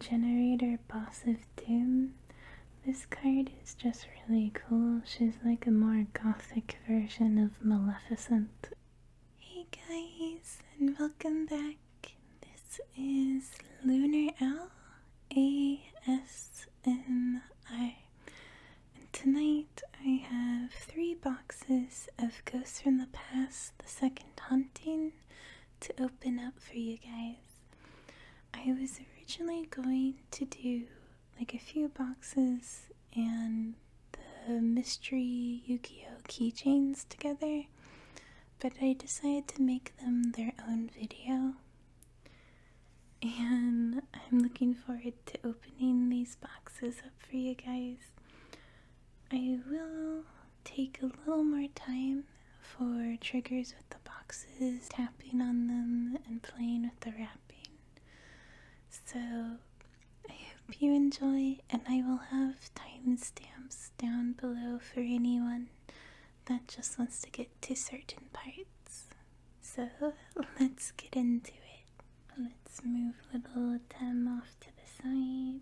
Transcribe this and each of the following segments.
Generator Boss of Doom. This card is just really cool. She's like a more gothic version of Maleficent. Hey guys, and welcome back. This is Lunar Owl ASMR. And tonight I have 3 boxes of Ghosts from the Past, the Second Haunting, to open up for you guys. I was originally going to do like a few boxes and the mystery Yu-Gi-Oh keychains together, but I decided to make them their own video, and I'm looking forward to opening these boxes up for you guys. I will take a little more time for triggers with the boxes, tapping on them and playing with the wrapping. So I hope you enjoy, and I will have timestamps down below for anyone that just wants to get to certain parts. So let's get into it. Let's move little Tem off to the side.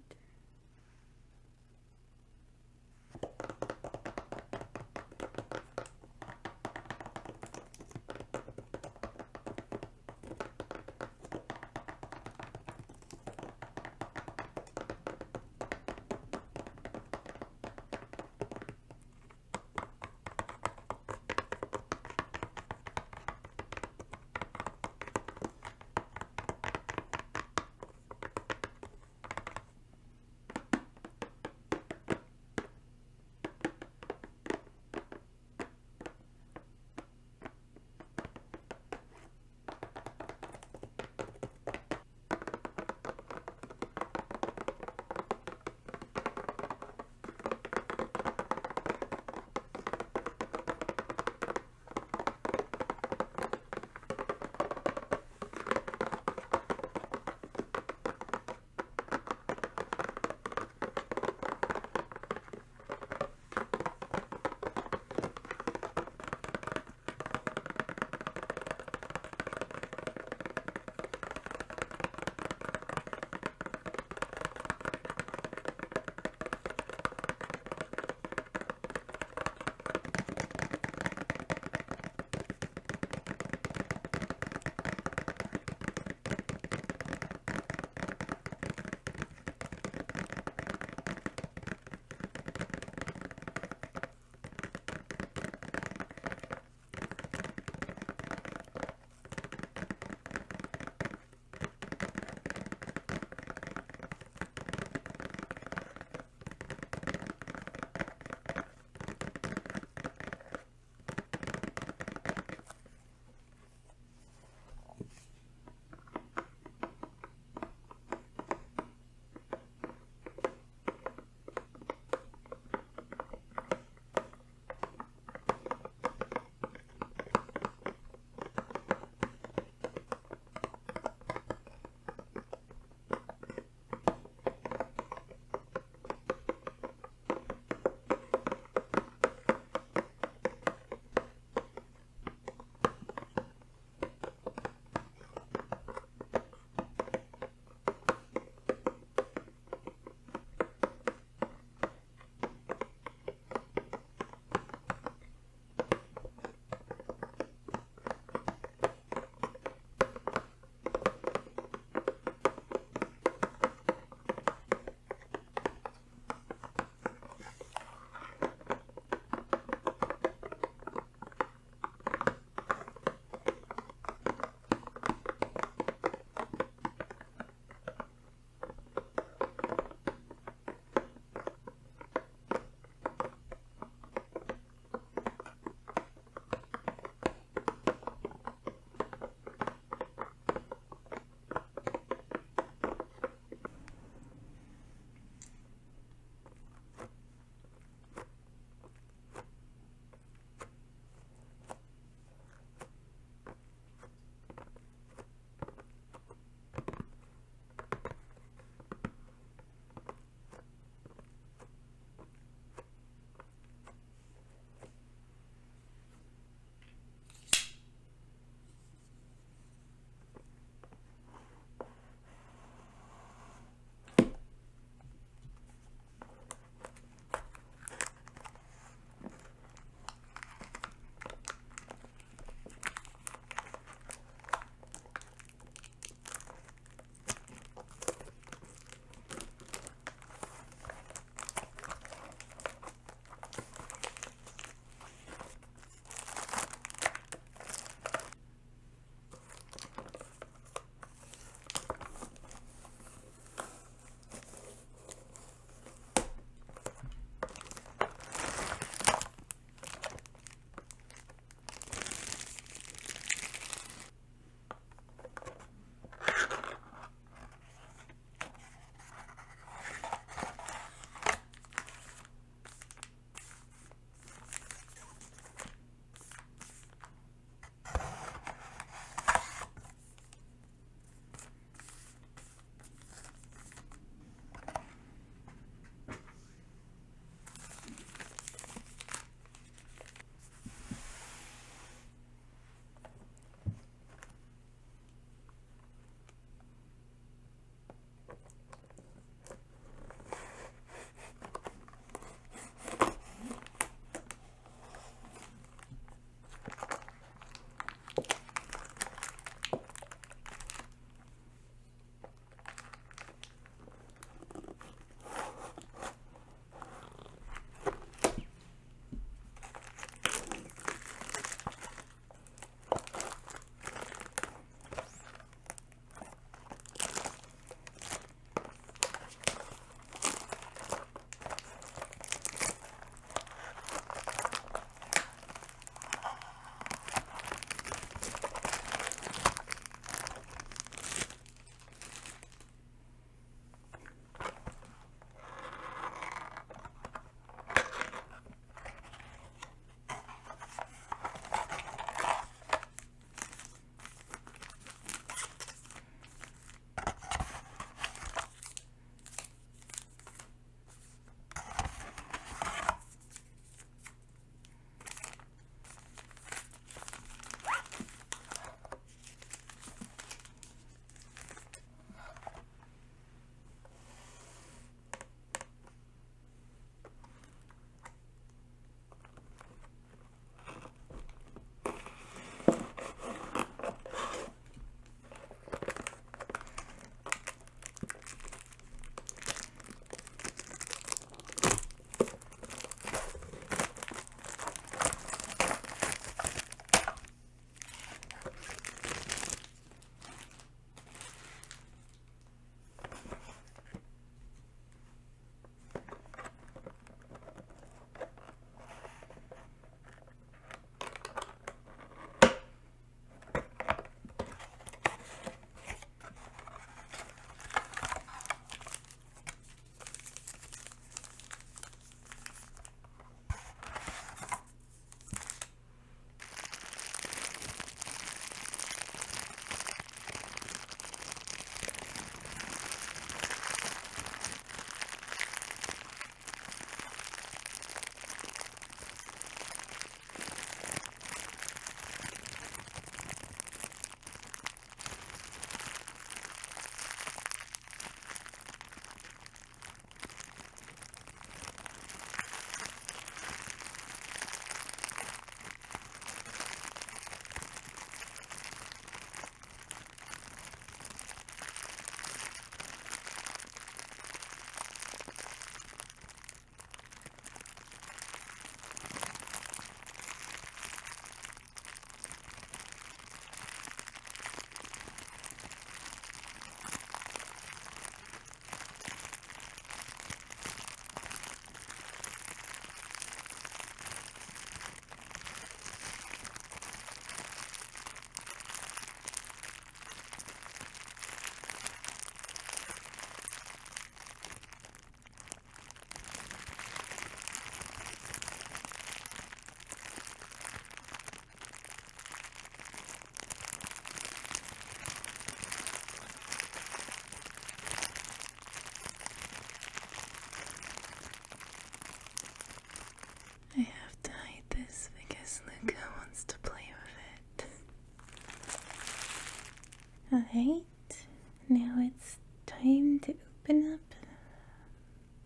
Alright, now it's time to open up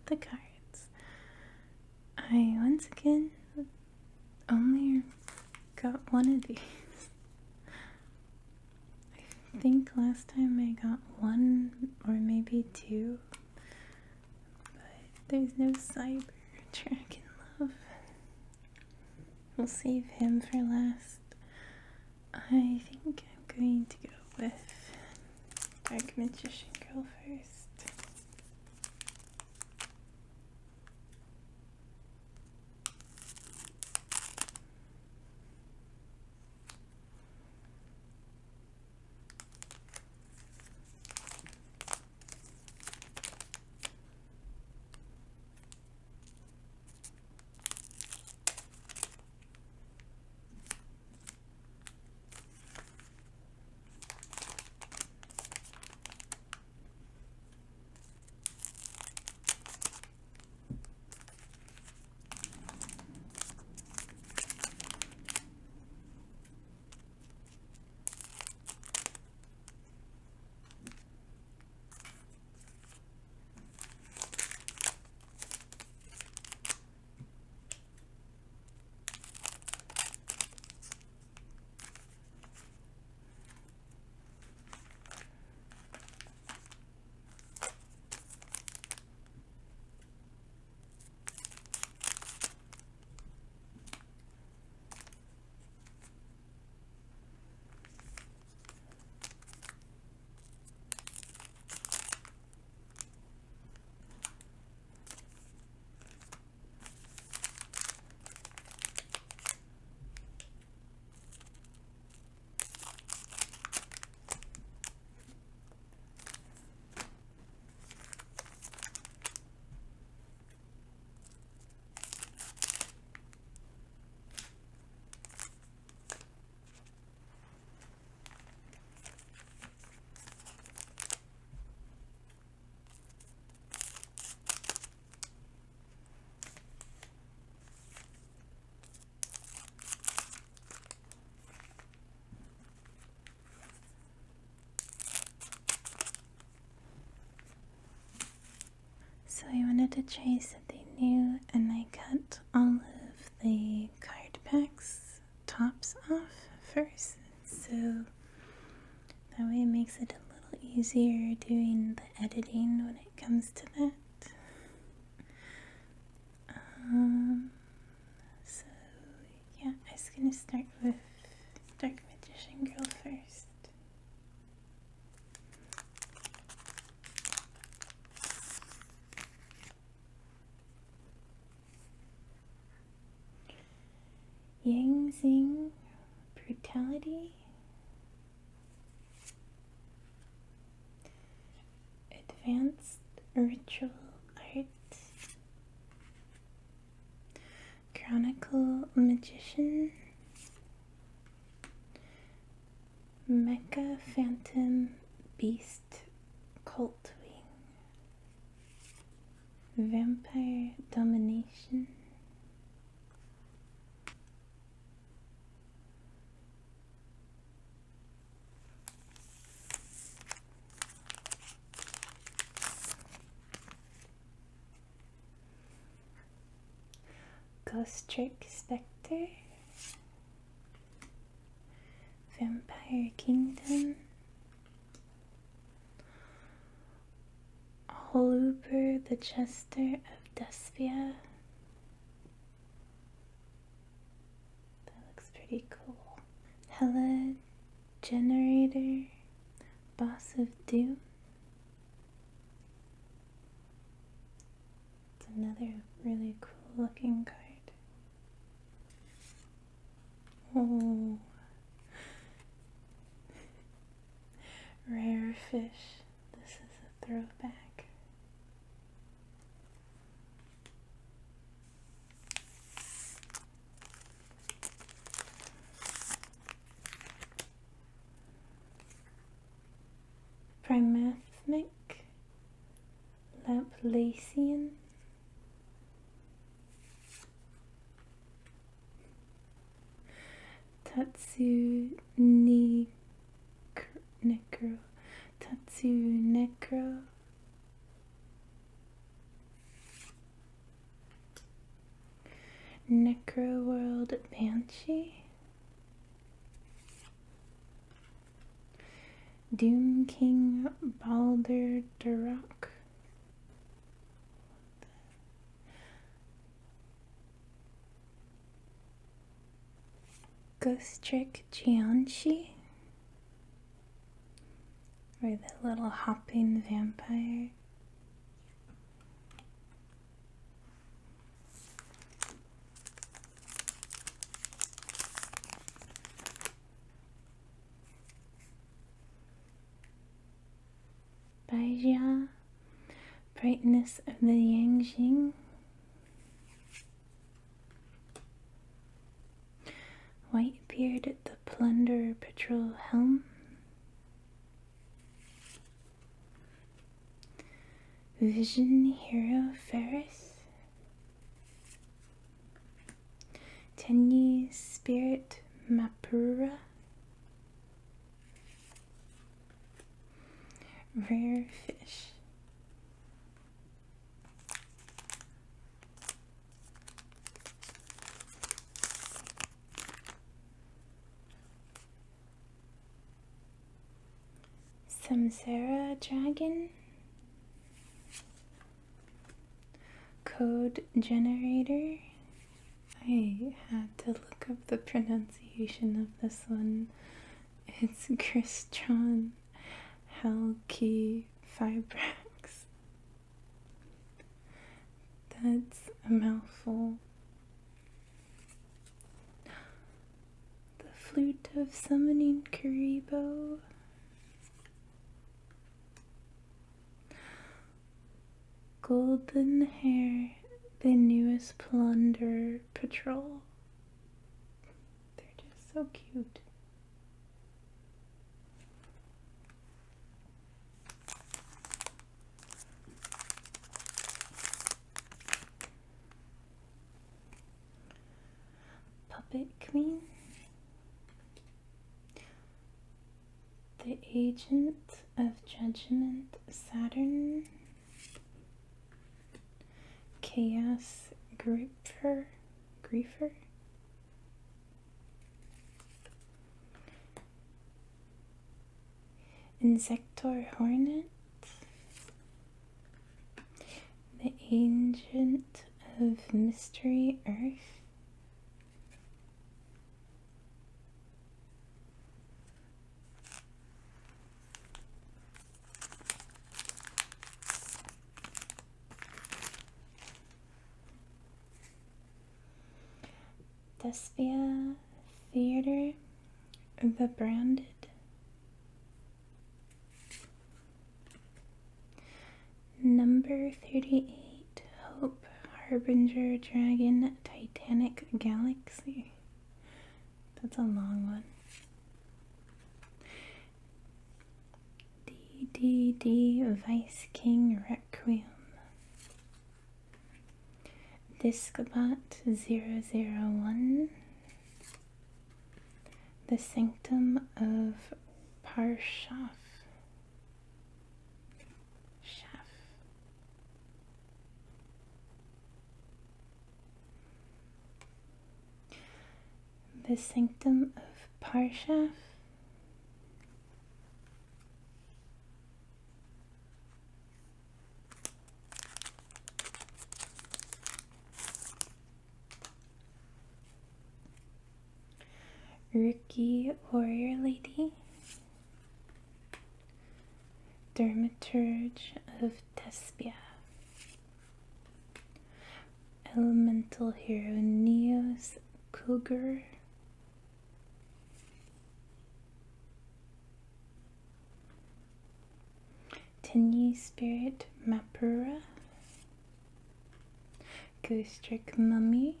the cards. I once again only got one of these. I think last time I got one or maybe two, but there's no Cyber Dragon Love. We'll save him for last. I think I'm going to go with Dark Magician Girl first. So I wanted to try something new, and I cut all of the card packs tops off first, so that way it makes it a little easier doing the editing when it comes to that. So yeah, I was gonna start with Dark Magician Girl first. Yang Xing Brutality, Advanced Ritual Art, Chronicle Magician, Mecha Phantom Beast Cult Wing, Vampire Domination, Ghost Trick Spectre, Vampire Kingdom, Holuber the Jester of Despia. That looks pretty cool. Hella Generator, Boss of Doom. It's another really cool looking card. Oh, Rare Fish. This is a throwback. Primathmic, Laplacian, Tatsu Necro, to Necro World Banshee, Doom King Balder Durock, Ghost Trick Jianshi, or the little hopping vampire. Baijia, Brightness of the Yangjing, Whitebeard the Plunder Patrol Helm, Vision Hero Ferris, Tenyi Spirit Mapura, Rare Fish. Samsara Dragon, Code Generator. I had to look up the pronunciation of this one. It's Crystron Halki Fibrax. That's a mouthful. The Flute of Summoning Karibo. Golden Hair, the newest Plunder Patrol. They're just so cute. Puppet Queen, the Agent of Judgment Saturn, Chaos Griefer, Insector Hornet, the Agent of Mystery Earth, Despia Theater, the Branded, Number 38, Hope, Harbinger Dragon, Titanic Galaxy. That's a long one. DDD Vice King Requiem, Discobot 001, The Sanctum of Parshaf, The Sanctum of Parshaf, Rookie Warrior Lady, Dermaturge of Despia, Elemental Hero Neos Cougar, Tenyi Spirit Mapura, Ghost Trick Mummy,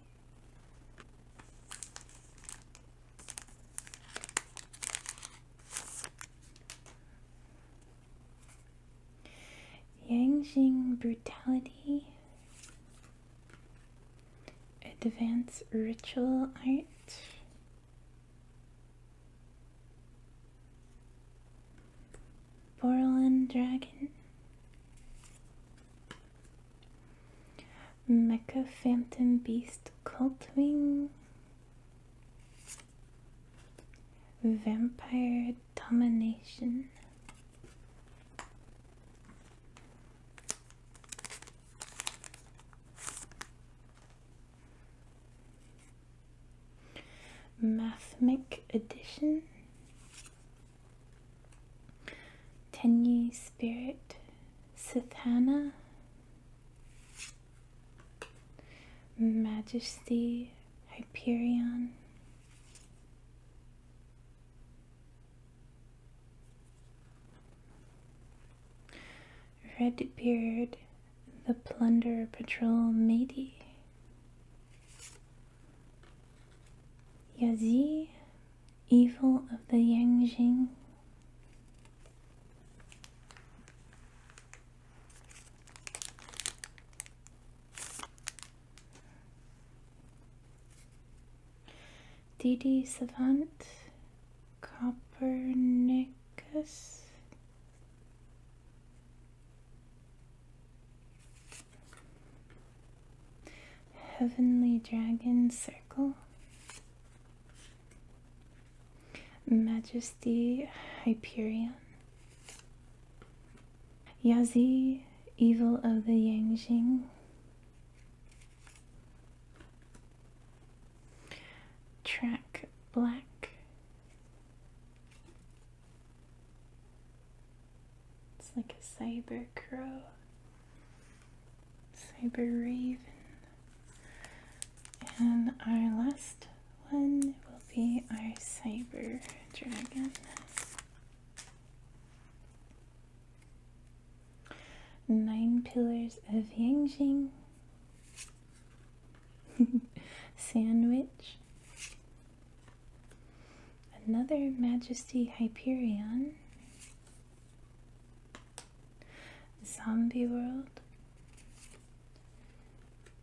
Yangjing Brutality, Advanced Ritual Art, Borland Dragon, Mecha Phantom Beast Cultwing, Vampire Domination, Mathmic Edition, Tenyi Spirit, Sithana, Majesty Hyperion, Redbeard, the Plunder Patrol Matey, Yazi, Evil of the Yangjing, Didi Savant, Copernicus, Heavenly Dragon Circle, Majesty Hyperion, Yazi, Evil of the Yangjing, Track Black, it's like a cyber crow, cyber raven, and our last one will be our cyber dragon. 9 Pillars of Yangjing, Sandwich, another Majesty Hyperion, Zombie World,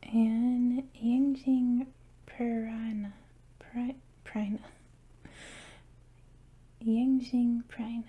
and Yangjing Piranha. Yangjing Piranha.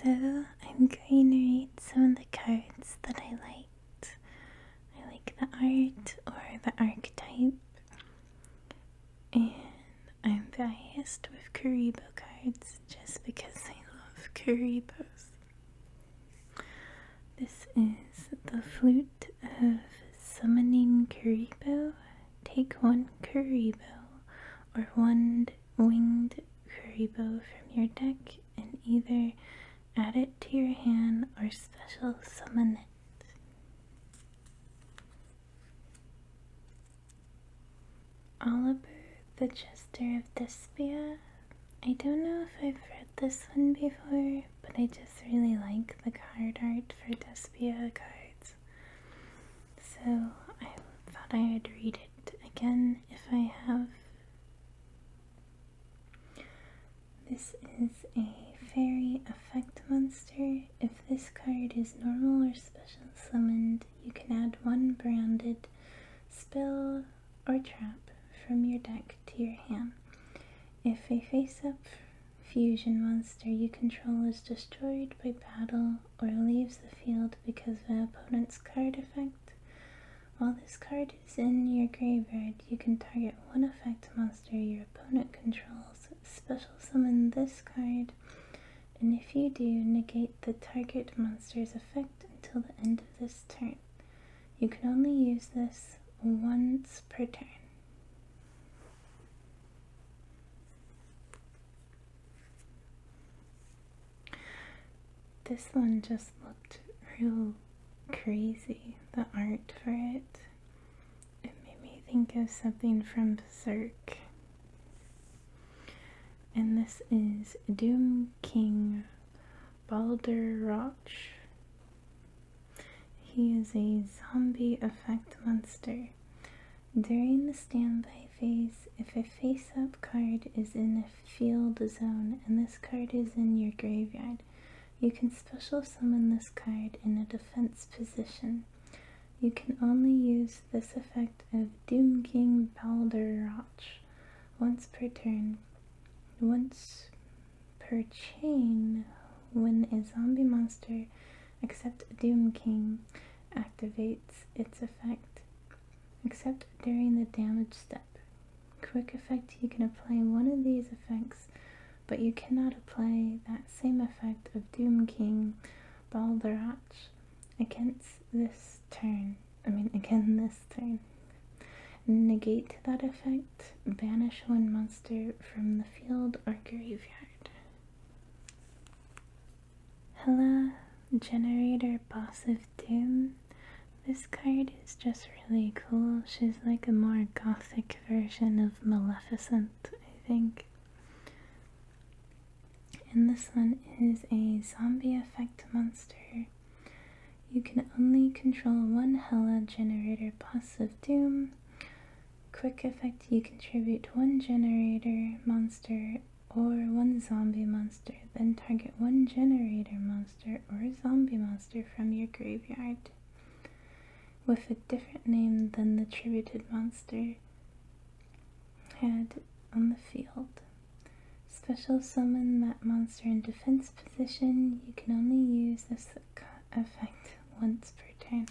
So I'm going to read some of the cards that I liked. I like the art or the archetype, and I'm biased with Karibo cards just because I love Karibos. This is the Flute of Summoning Karibo. Take one Karibo or one winged Karibo from your deck and either add it to your hand or special summon it. Oliver, the Jester of Despia. I don't know if I've read this one before, but I just really like the card art for Despia cards. So I thought I would read it again if I have. This is a fairy effect monster. If this card is normal or special summoned, you can add one branded spell or trap from your deck to your hand. If a face-up fusion monster you control is destroyed by battle or leaves the field because of an opponent's card effect, while this card is in your graveyard, you can target one effect monster your opponent controls, special summon this card, and if you do, negate the target monster's effect until the end of this turn. You can only use this once per turn. This one just looked real crazy, the art for it. It made me think of something from Berserk. And this is Doom King Balderroch. He is a zombie effect monster. During the standby phase, if a face-up card is in a field zone and this card is in your graveyard, you can special summon this card in a defense position. You can only use this effect of Doom King Balderroch once per turn. Once per chain, when a zombie monster except Doom King activates its effect, except during the damage step. Quick effect, you can apply one of these effects, but you cannot apply that same effect of Doom King Balderroch again this turn. Negate that effect, banish one monster from the field or graveyard. Hela, Generator Boss of Doom. This card is just really cool. She's like a more gothic version of Maleficent, I think. And this one is a zombie effect monster. You can only control one Hela Generator Boss of Doom. Quick effect, you contribute one generator monster or one zombie monster, then target one generator monster or zombie monster from your graveyard with a different name than the attributed monster had on the field. Special summon that monster in defense position. You can only use this effect once per turn.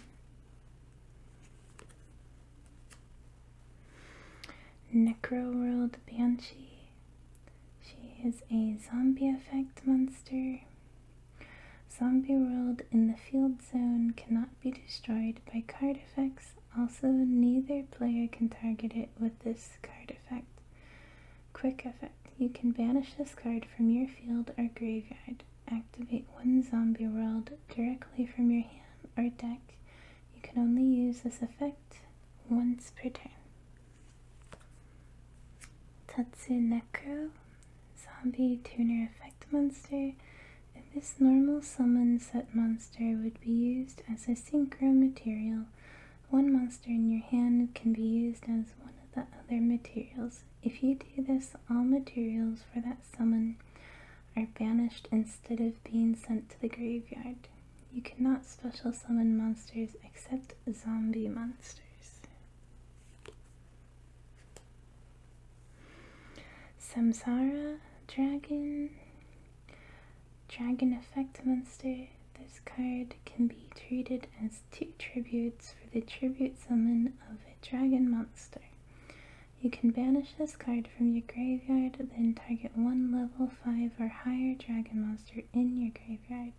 Necroworld Banshee. She is a zombie effect monster. Zombie world in the field zone cannot be destroyed by card effects. Also, neither player can target it with this card effect. Quick effect. You can banish this card from your field or graveyard. Activate one zombie world directly from your hand or deck. You can only use this effect once per turn. Tatsu Necro, Zombie Tuner Effect Monster. If this normal summon set monster would be used as a synchro material, one monster in your hand can be used as one of the other materials. If you do this, all materials for that summon are banished instead of being sent to the graveyard. You cannot special summon monsters except zombie monsters. Samsara Dragon. Dragon Effect Monster. This card can be treated as 2 tributes for the tribute summon of a dragon monster. You can banish this card from your graveyard, then target 1 level 5 or higher dragon monster in your graveyard.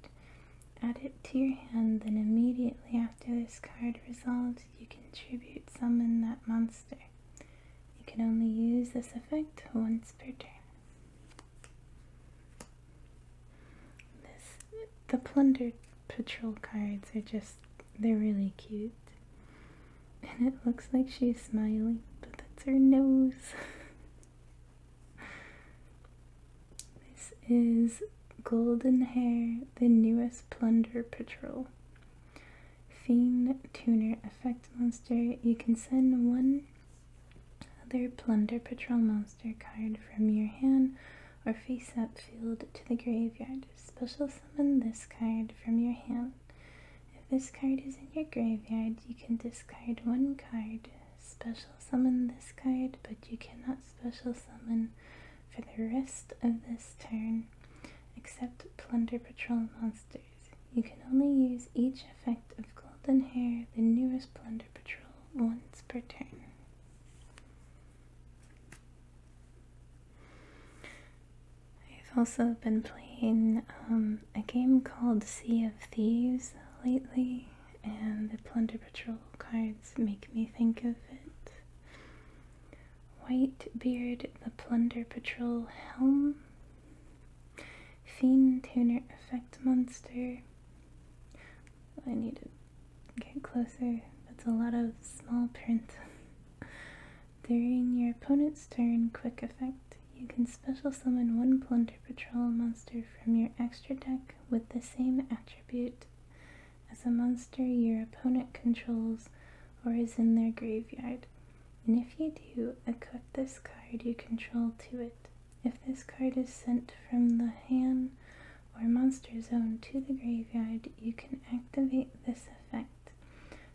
Add it to your hand, then immediately after this card resolves, you can tribute summon that monster. You can only use this effect once per turn. The Plunder Patrol cards are they're really cute. And it looks like she's smiling, but that's her nose. This is Golden Hair, the newest Plunder Patrol. Fiend Tuner Effect Monster. You can send 1 other Plunder Patrol monster card from your hand or face-up field to the graveyard. Special summon this card from your hand. If this card is in your graveyard, you can discard 1 card. Special summon this card, but you cannot special summon for the rest of this turn, except Plunder Patrol monsters. You can only use each effect of Golden Hair, the newest Plunder Patrol, once per turn. I've also been playing a game called Sea of Thieves lately, and the Plunder Patrol cards make me think of it. Whitebeard, the Plunder Patrol Helm. Fiend Tuner Effect Monster. I need to get closer. That's a lot of small print. During your opponent's turn, quick effect. You can special summon 1 Plunder Patrol monster from your extra deck with the same attribute as a monster your opponent controls or is in their graveyard. And if you do, equip this card you control to it. If this card is sent from the hand or monster zone to the graveyard, you can activate this effect.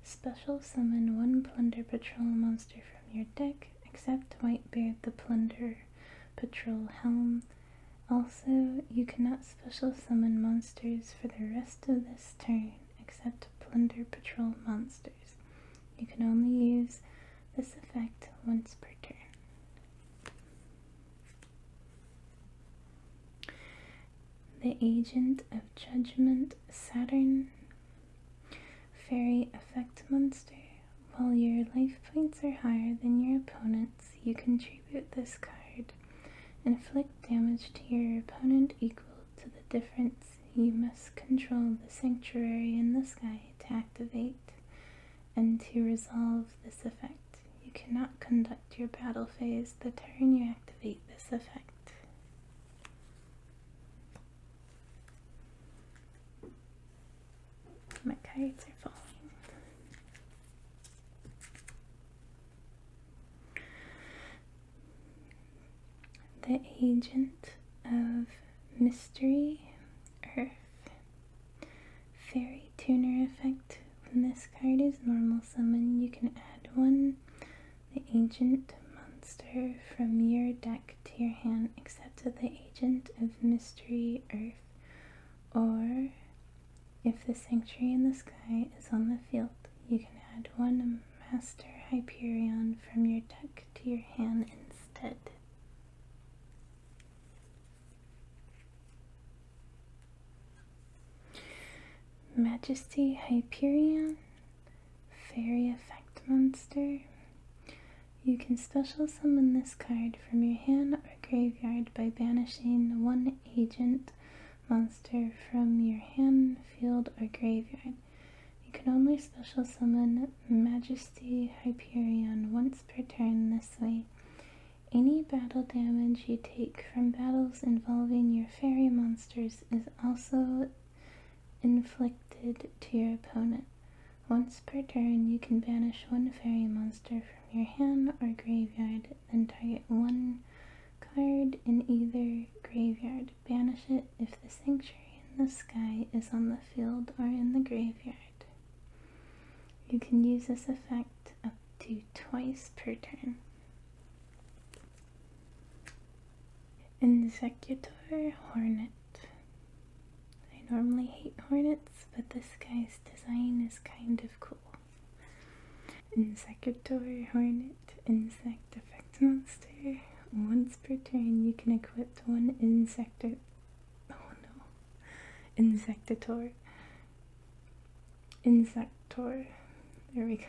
Special summon 1 Plunder Patrol monster from your deck, except Whitebeard the Plunder Patrol Helm. Also, you cannot special summon monsters for the rest of this turn, except Plunder Patrol monsters. You can only use this effect once per turn. The Agent of Judgment Saturn. Fairy Effect Monster. While your life points are higher than your opponent's, you contribute this card. Inflict damage to your opponent equal to the difference. You must control the sanctuary in the sky to activate and to resolve this effect. You cannot conduct your battle phase the turn you activate this effect. My cards are falling. The Agent of Mystery Earth. Fairy Tuner effect. When this card is normal summon, you can add 1 the Agent monster from your deck to your hand, except the Agent of Mystery Earth. Or, if the Sanctuary in the Sky is on the field, you can add 1 Master Hyperion from your deck to your hand instead. Majesty Hyperion, Fairy Effect Monster. You can special summon this card from your hand or graveyard by banishing 1 agent monster from your hand, field, or graveyard. You can only special summon Majesty Hyperion once per turn this way. Any battle damage you take from battles involving your fairy monsters is also inflicted to your opponent. Once per turn, you can banish 1 fairy monster from your hand or graveyard, then target 1 card in either graveyard. Banish it if the Sanctuary in the Sky is on the field or in the graveyard. You can use this effect up to twice per turn. Executor Hornet. I normally hate hornets, but this guy's design is kind of cool. Insector Hornet, Insect Effect Monster. Once per turn, you can equip one Insectator. There we go.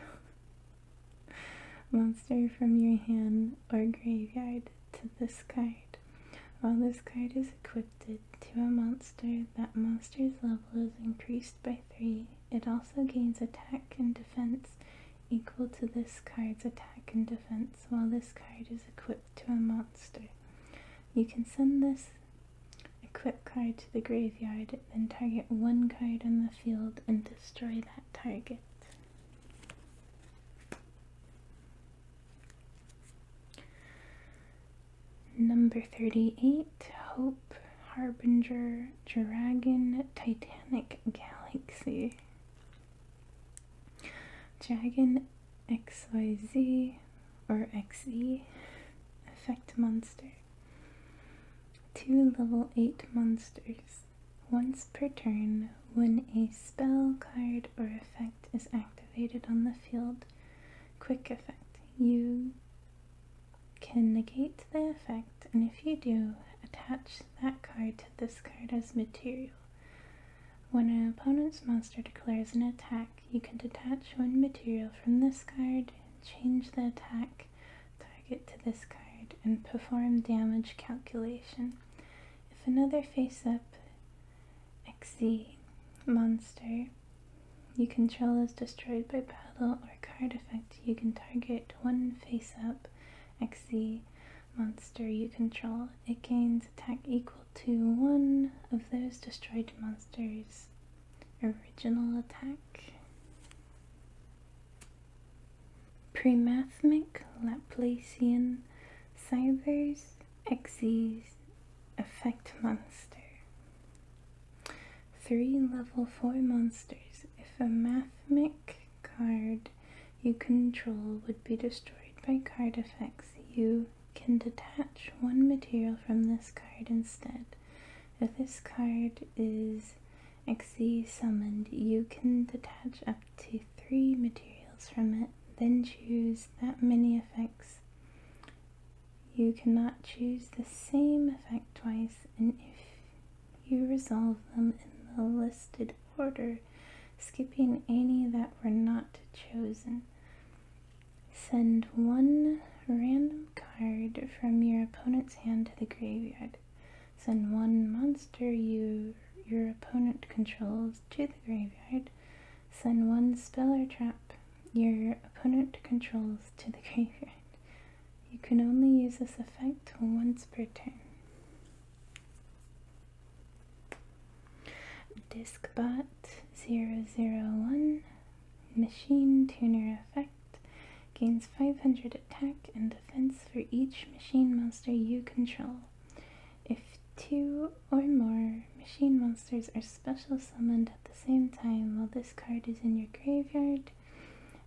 Monster from your hand or graveyard to this card. While this card is equipped to a monster, that monster's level is increased by 3. It also gains attack and defense equal to this card's attack and defense while this card is equipped to a monster. You can send this equipped card to the graveyard, then target one card on the field and destroy that target. Number 38, Hope, Harbinger, Dragon, Titanic Galaxy. Dragon XYZ or XE effect monster. 2 level 8 monsters. Once per turn, when a spell, card, or effect is activated on the field, quick effect, you can negate the effect, and if you do, attach that card to this card as material. When an opponent's monster declares an attack, you can detach one material from this card, change the attack target to this card, and perform damage calculation. If another face-up XZ monster you control is destroyed by battle or card effect, you can target one face-up XZ monster you control. It gains attack equal to 1 of those destroyed monsters' original attack. Primathmic Laplacian Cybers XZ's effect monster. 3 level 4 monsters. If a Mathmic card you control would be destroyed by card effects, you can detach one material from this card instead. If this card is XZ summoned, you can detach up to 3 materials from it, then choose that many effects. You cannot choose the same effect twice, and if you resolve them in the listed order, skipping any that were not chosen. Send one random card from your opponent's hand to the graveyard. Send one monster your opponent controls to the graveyard. Send one spell or trap your opponent controls to the graveyard. You can only use this effect once per turn. Discbot 001 Machine Tuner effect. Gains 500 attack and defense for each machine monster you control. If 2 or more machine monsters are special summoned at the same time while this card is in your graveyard,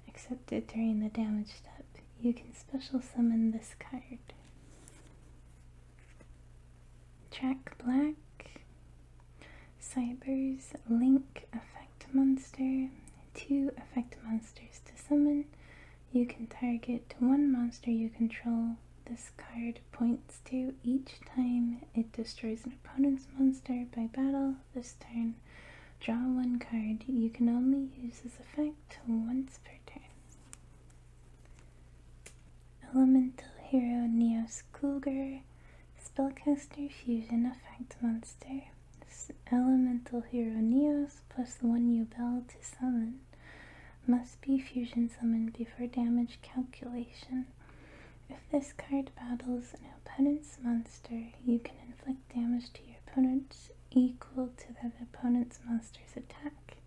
except during the damage step, you can special summon this card. Track Black, Cyber's Link effect monster. 2 effect monsters to summon. You can target one monster you control. This card points to each time it destroys an opponent's monster by battle. This turn, draw one card. You can only use this effect once per turn. Elemental Hero Neos Coolger, Spellcaster Fusion effect monster. Elemental Hero Neos plus the one you bell to summon. Must be fusion summoned before damage calculation. If this card battles an opponent's monster, you can inflict damage to your opponent equal to that opponent's monster's attack.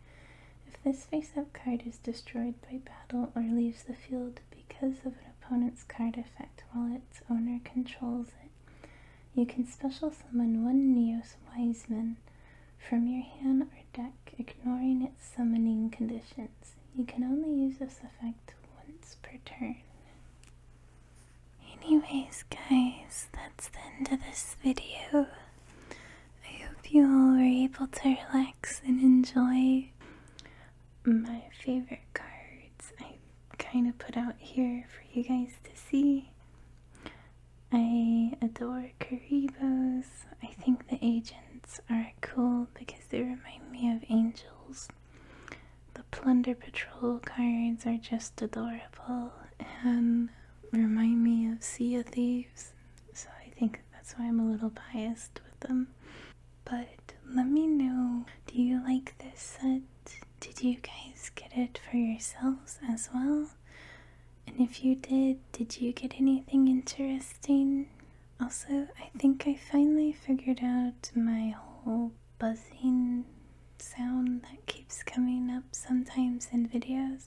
If this face-up card is destroyed by battle or leaves the field because of an opponent's card effect while its owner controls it, you can special summon one Neos Wiseman from your hand or deck, ignoring its summoning conditions. You can only use this effect once per turn. Anyways, guys, that's the end of this video. I hope you all were able able to relax and enjoy my favorite cards I kind of put out here for you guys to see. I adore Karibos. I think the agents are cool because they remind me of angels. The Plunder Patrol cards are just adorable and remind me of Sea of Thieves, so I think that's why I'm a little biased with them. But let me know, do you like this set? Did you guys get it for yourselves as well? And if you did you get anything interesting? Also, I think I finally figured out my whole buzzing sound that keeps coming up sometimes in videos.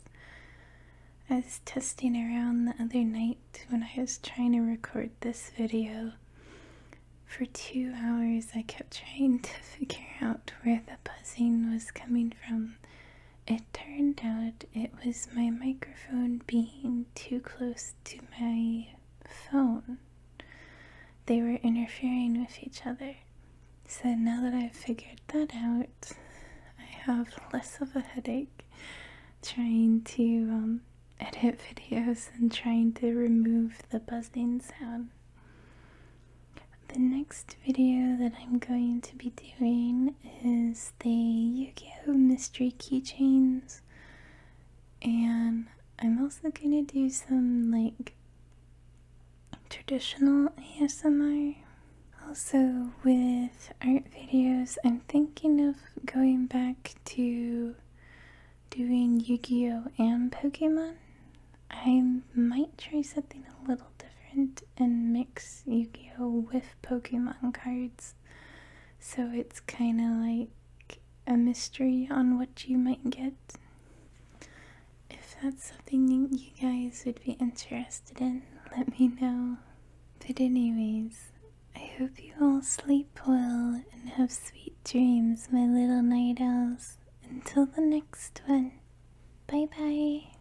I was testing around the other night when I was trying to record this video. For 2 hours I kept trying to figure out where the buzzing was coming from. It turned out it was my microphone being too close to my phone. They were interfering with each other. So now that I've figured that out, I have less of a headache trying to edit videos and trying to remove the buzzing sound. The next video that I'm going to be doing is the Yu-Gi-Oh! Mystery keychains, and I'm also going to do some like traditional ASMR. Also with art videos, I'm thinking of going back to doing Yu-Gi-Oh! And Pokemon. I might try something a little different and mix Yu-Gi-Oh! With Pokemon cards, so it's kind of like a mystery on what you might get. If that's something you guys would be interested in, let me know. But anyways, I hope you all sleep well and have sweet dreams, my little night owls. Until the next one, bye bye.